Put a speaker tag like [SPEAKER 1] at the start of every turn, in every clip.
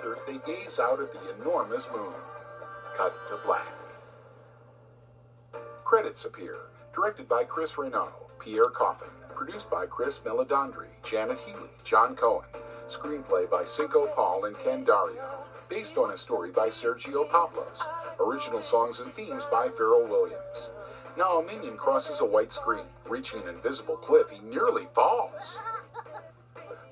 [SPEAKER 1] After, they gaze out at the enormous moon. Cut to black. Credits appear. Directed by Chris Renaud, Pierre Coffin. Produced by Chris Meledandri, Janet Healy, John Cohen. Screenplay by Cinco Paul and Ken Dario. Based on a story by Sergio Pablos. Original songs and themes by Pharrell Williams. Now a minion crosses a white screen. Reaching an invisible cliff, he nearly falls.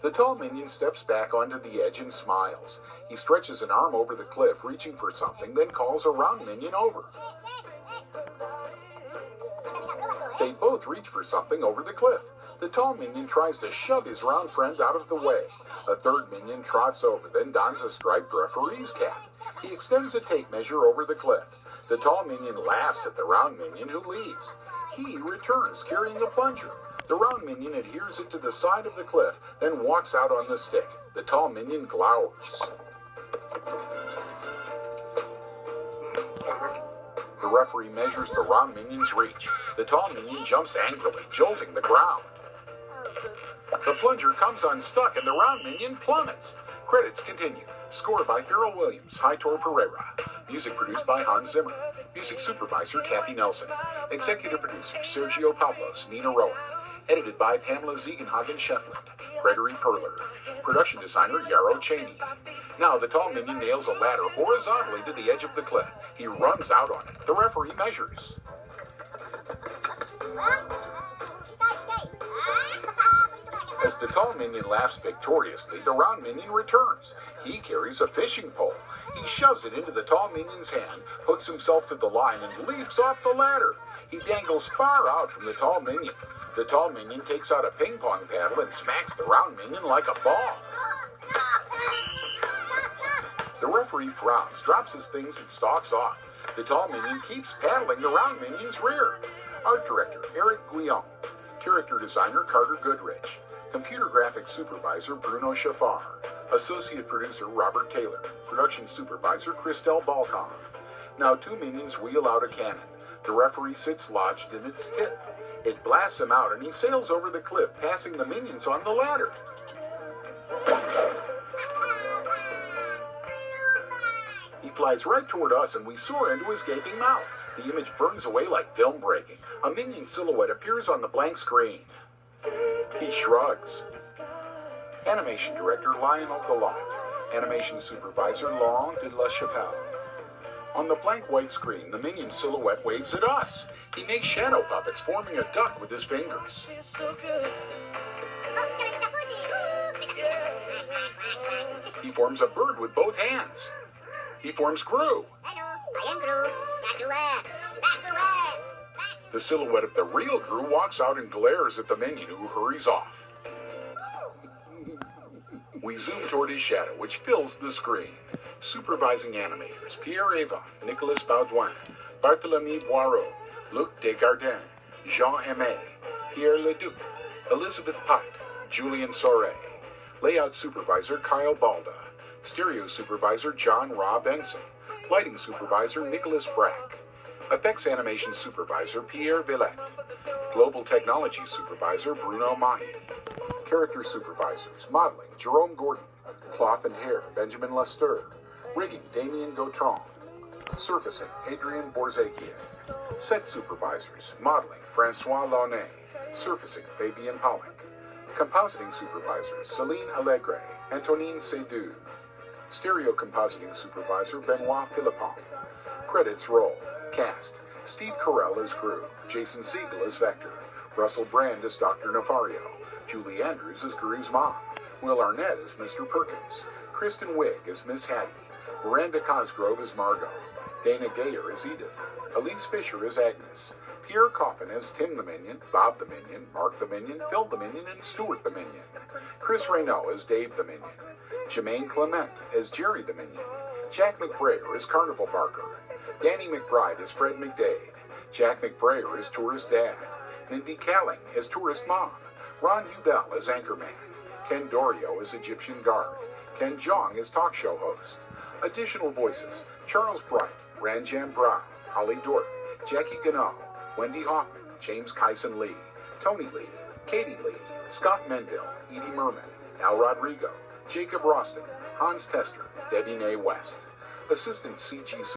[SPEAKER 1] The tall minion steps back onto the edge and smiles. He stretches an arm over the cliff, reaching for something, then calls a round minion over. They both reach for something over the cliff. The tall minion tries to shove his round friend out of the way. A third minion trots over, then dons a striped referee's cap. He extends a tape measure over the cliff. The tall minion laughs at the round minion, who leaves. He returns carrying a plunger. The round minion adheres it to the side of the cliff, then walks out on the stick. The tall minion glowers. The referee measures the round minion's reach. The tall minion jumps angrily, jolting the ground. The plunger comes unstuck and the round minion plummets. Credits continue. Score by Pharrell Williams, Heitor Pereira. Music produced by Hans Zimmer. Music supervisor Kathy Nelson. Executive producer Sergio Pablos, Nina Rowan. Edited by Pamela Ziegenhagen-Shefland. Gregory Perler. Production designer Yarrow Cheney. Now the tall minion nails a ladder horizontally to the edge of the cliff. He runs out on it. The referee measures. As the tall minion laughs victoriously, the round minion returns. He carries a fishing pole. He shoves it into the tall minion's hand, hooks himself to the line, and leaps off the ladder. He dangles far out from the tall minion. The tall minion takes out a ping pong paddle and smacks the round minion like a ball. The referee frowns, drops his things, and stalks off. The tall minion keeps paddling the round minion's rear. Art director Eric Guillaume. Character designer Carter Goodrich. Computer graphics supervisor Bruno Schafar. Associate producer Robert Taylor. Production supervisor Christelle Balcom. Now two minions wheel out a cannon. The referee sits lodged in its tip. It blasts him out and he sails over the cliff, passing the minions on the ladder. He flies right toward us and we soar into his gaping mouth. The image burns away like film breaking. A minion silhouette appears on the blank screen. He shrugs. Animation director Lionel Gallant. Animation supervisor Laurent de la Chapelle. On the blank white screen, the minion silhouette waves at us. He makes shadow puppets, forming a duck with his fingers. He forms a bird with both hands. He forms Gru.
[SPEAKER 2] Hello, I am Gru. Back away. Back away.
[SPEAKER 1] The silhouette of the real Gru walks out and glares at the minion, who hurries off. We zoom toward his shadow, which fills the screen. Supervising animators Pierre Avon, Nicolas Baudouin, Barthélemy Boireau, Luc Desjardins, Jean Aimé, Pierre Leduc, Elizabeth Pike, Julian Soray. Layout supervisor Kyle Balda. Stereo supervisor John Ra Benson. Lighting supervisor Nicholas Brack. Effects animation supervisor Pierre Villette. Global technology supervisor Bruno Mahi. Character supervisors modeling Jerome Gordon. Cloth and hair Benjamin Lester. Rigging Damien Gautron. Surfacing Adrian Borzekian. Set supervisors modeling Francois Launay. Surfacing Fabian Pollock. Compositing supervisors Celine Allegre. Antonine Seydoux. Stereo compositing supervisor Benoit Philippon. Credits roll. Cast: Steve Carell as Gru, Jason Segel as Vector, Russell Brand as Dr. Nefario, Julie Andrews as Gru's mom, Will Arnett as Mr. Perkins, Kristen Wiig as Miss Hattie, Miranda Cosgrove as Margot, Dana Gayer as Edith, Elise Fisher as Agnes, Pierre Coffin as Tim the Minion, Bob the Minion, Mark the Minion, Phil the Minion, and Stuart the Minion, Chris Renaud as Dave the Minion, Jermaine Clement as Jerry the Minion, Jack McBrayer as Carnival Barker, Danny McBride as Fred McDade, Jack McBrayer as Tourist Dad, Mindy Kaling as Tourist Mom, Ron Hubel as Anchorman, Ken Dorio as Egyptian Guard, Ken Jeong as Talk Show Host. Additional voices: Charles Bright, Ranjam Brown, Holly Dorff, Jackie Gano, Wendy Hoffman, James Kyson Lee, Tony Lee, Katie Lee, Scott Menville, Edie Merman, Al Rodrigo, Jacob Roston, Hans Tester, Debbie Mae West. Assistant CG